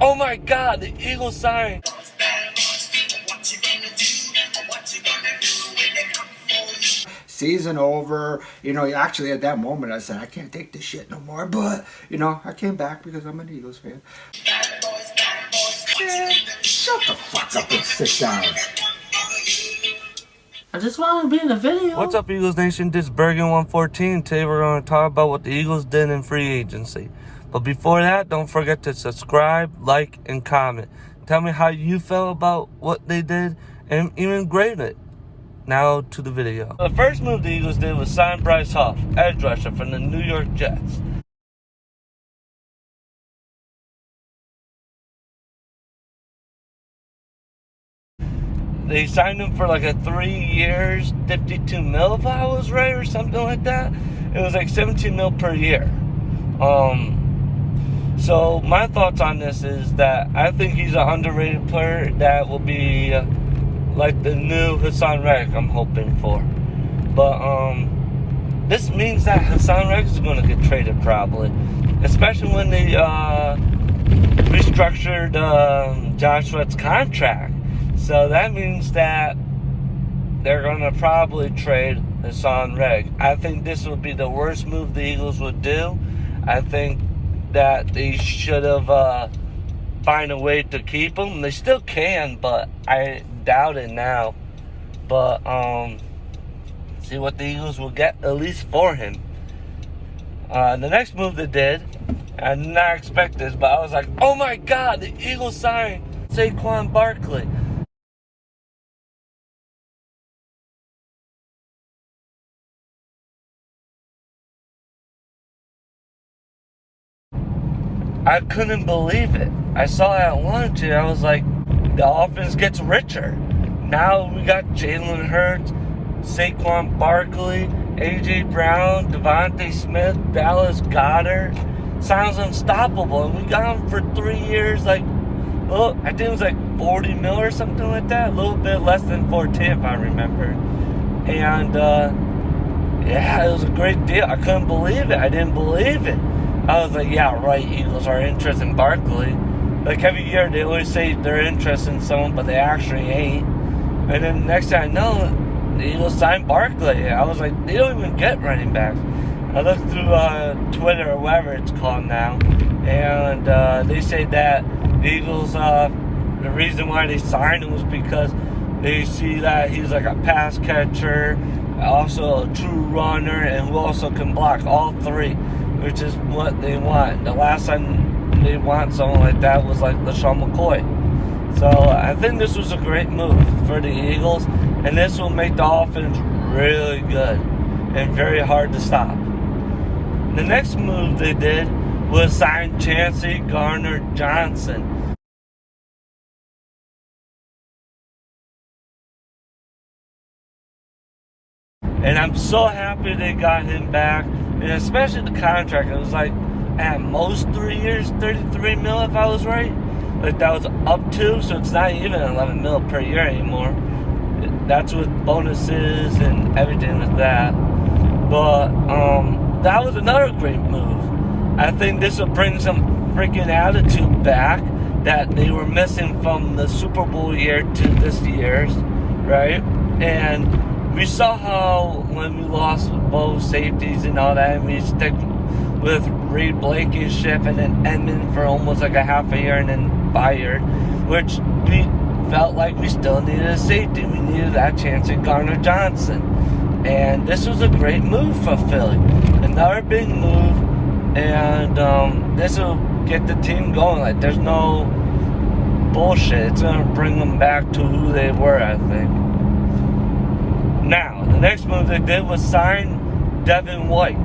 oh my God, the Eagles signed. Season over. Actually at that moment I said, I can't take this shit no more. But, I came back because I'm an Eagles fan. Shut the fuck up and sit down. I just want to be in the video. What's up, Eagles Nation? This is Bergen114. Today we're going to talk about what the Eagles did in free agency. But before that, don't forget to subscribe, like, and comment. Tell me how you felt about what they did and even grade it. Now to the video. The first move the Eagles did was sign Bryce Hocker, edge rusher from the New York Jets. They signed him for like a 3 years, 52 mil if I was right, or something like that. It was like 17 mil per year. So my thoughts on this is that I think he's an underrated player that will be like the new Haason Reddick I'm hoping for. But this means that Haason Reddick is going to get traded probably, especially when they restructured Josh Sweat's contract. So that means that they're going to probably trade Haason Reddick. I think this would be the worst move the Eagles would do. I think that they should have find a way to keep him. They still can, but I doubt it now. But see what the Eagles will get at least for him. The next move they did, I did not expect this, but I was like, oh my God, the Eagles signed Saquan Barkley. I couldn't believe it. I saw it at lunch and I was like, the offense gets richer. Now we got Jalen Hurts, Saquon Barkley, A.J. Brown, Devonte Smith, Dallas Goedert. Sounds unstoppable. And we got him for 3 years, I think it was like 40 mil or something like that. A little bit less than 14 if I remember. And yeah, it was a great deal. I couldn't believe it. I didn't believe it. I was like, yeah, right, Eagles are interested in Barkley. Like every year they always say they're interested in someone, but they actually ain't. And then next thing I know, the Eagles signed Barkley. I was like, they don't even get running backs. I looked through Twitter or whatever it's called now, and they say that the Eagles, the reason why they signed him was because they see that he's like a pass catcher, also a true runner, and who also can block all three, which is what they want. The last time they want someone like that was like LaShawn McCoy. So I think this was a great move for the Eagles, and this will make the offense really good and very hard to stop. The next move they did was sign Chy Garner Johnson. And I'm so happy they got him back, and especially the contract. It was like at most 3 years, 33 mil if I was right. Like that was up to, so it's not even 11 mil per year anymore. That's with bonuses and everything like that. But that was another great move. I think this will bring some freaking attitude back that they were missing from the Super Bowl year to this year's, right? And we saw how when we lost both safeties and all that, and we stick with Reed Blankenship and then Edmund for almost like a half a year, and then Bayard, which we felt like we still needed a safety. We needed that chance at Gardner-Johnson. And this was a great move for Philly. Another big move, and this will get the team going. Like, there's no bullshit. It's going to bring them back to who they were, I think. Now, the next move they did was sign Devin White.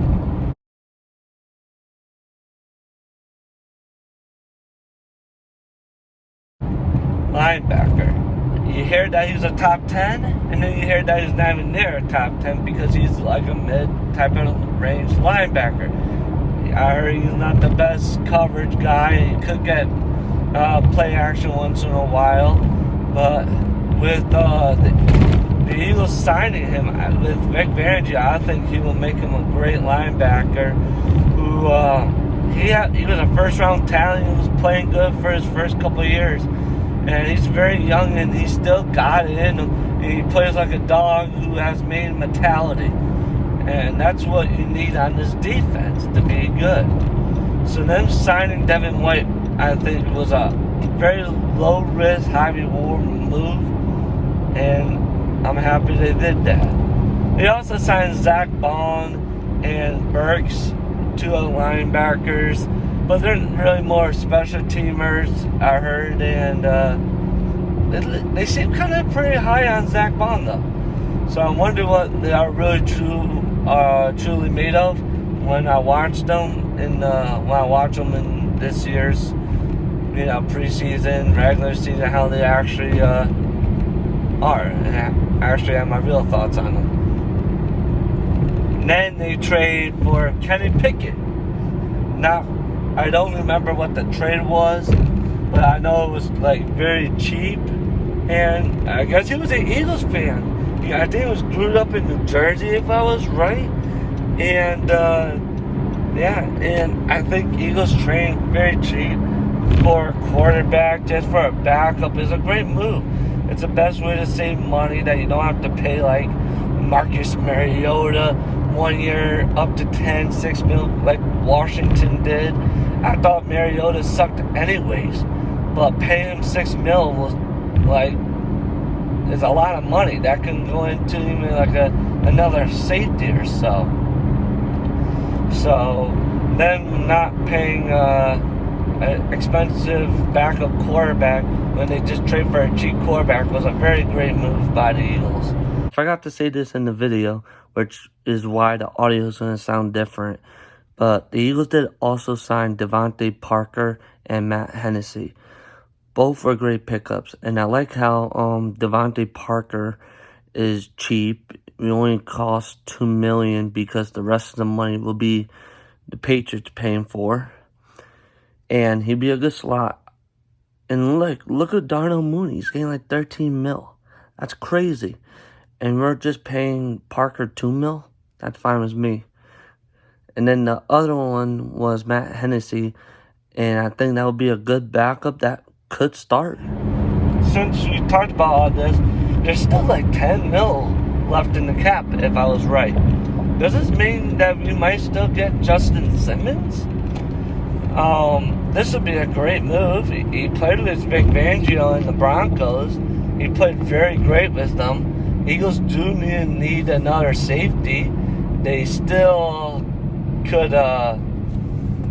Linebacker. You hear that he's a top 10, and then you hear that he's not even near a top 10 because he's like a mid type of range linebacker. I heard he's not the best coverage guy. He could get play action once in a while, but with the Eagles signing him with Vic Fangio, I think he will make him a great linebacker who he was a first-round talent. He was playing good for his first couple of years. And he's very young, and he still got it in him. And he plays like a dog who has main mentality. And that's what you need on this defense to be good. So them signing Devin White, I think, was a very low-risk, high-reward move. And I'm happy they did that. They also signed Zack and Burks, two other linebackers. But they're really more special teamers, I heard. And they seem kind of pretty high on Zack though. So I wonder what they are really truly made of when I watch them in this year's preseason, regular season, how they actually are. And I actually have my real thoughts on them. And then they trade for Kenny Pickett. I don't remember what the trade was, but I know it was like very cheap. And I guess he was an Eagles fan. I think he was grew up in New Jersey, if I was right. And and I think Eagles trained very cheap for a quarterback, just for a backup, is a great move. It's the best way to save money that you don't have to pay like Marcus Mariota 1 year up to 6 mil like Washington did. I thought Mariota sucked anyways, but paying him 6 mil was like is a lot of money. That can go into even like another safety or so. So them not paying an expensive backup quarterback when they just trade for a cheap quarterback was a very great move by the Eagles. I forgot to say this in the video, which is why the audio is going to sound different. But the Eagles did also sign Devonte Parker and Matt Hennessy. Both were great pickups. And I like how Devonte Parker is cheap. It only costs $2 million because the rest of the money will be the Patriots paying for. And he'd be a good slot. And look at Darnell Mooney. He's getting like 13 mil. That's crazy. And we're just paying Parker $2 mil. That's fine with me. And then the other one was Matt Hennessy. And I think that would be a good backup that could start. Since we talked about all this, there's still like 10 mil left in the cap, if I was right. Does this mean that we might still get Justin Simmons? This would be a great move. He played with Vic Fangio in the Broncos. He played very great with them. Eagles do need another safety. They still could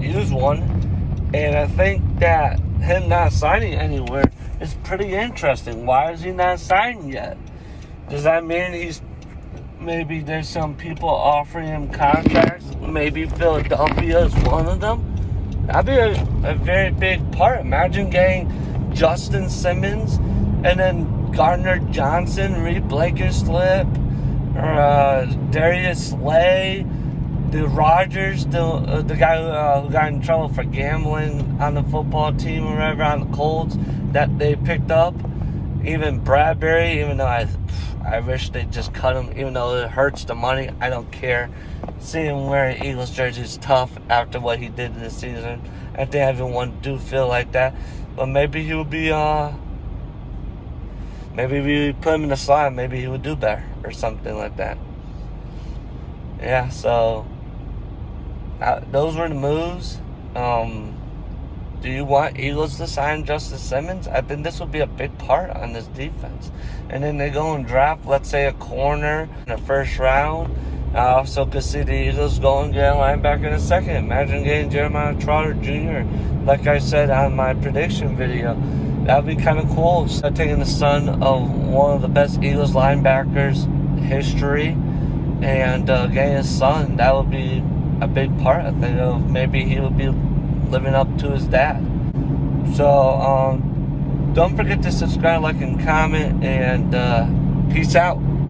use one. And I think that him not signing anywhere is pretty interesting. Why is he not signing yet? Does that mean maybe there's some people offering him contracts? Maybe Philadelphia is one of them? That'd be a very big part. Imagine getting Justin Simmons and then Gardner-Johnson, Reed Blankenslip, or Darius Slay, the Rodgers, the guy who got in trouble for gambling on the football team or whatever, on the Colts, that they picked up. Even Bradbury, even though I wish they just cut him, even though it hurts the money, I don't care. Seeing him wearing Eagles jersey is tough after what he did this season. I think everyone do feel like that. But maybe he would be, maybe we put him in the slot, maybe he would do better or something like that. Yeah, so those were the moves. Do you want Eagles to sign Justin Simmons? I think this will be a big part on this defense. And then they go and draft, let's say, a corner in the first round. I also could see the Eagles go and get a linebacker in the second. Imagine getting Jeremiah Trotter Jr., like I said on my prediction video. That would be kind of cool. So taking the son of one of the best Eagles linebackers in history and getting his son, that would be a big part, I think, of maybe he would be living up to his dad. So don't forget to subscribe, like, and comment, and peace out.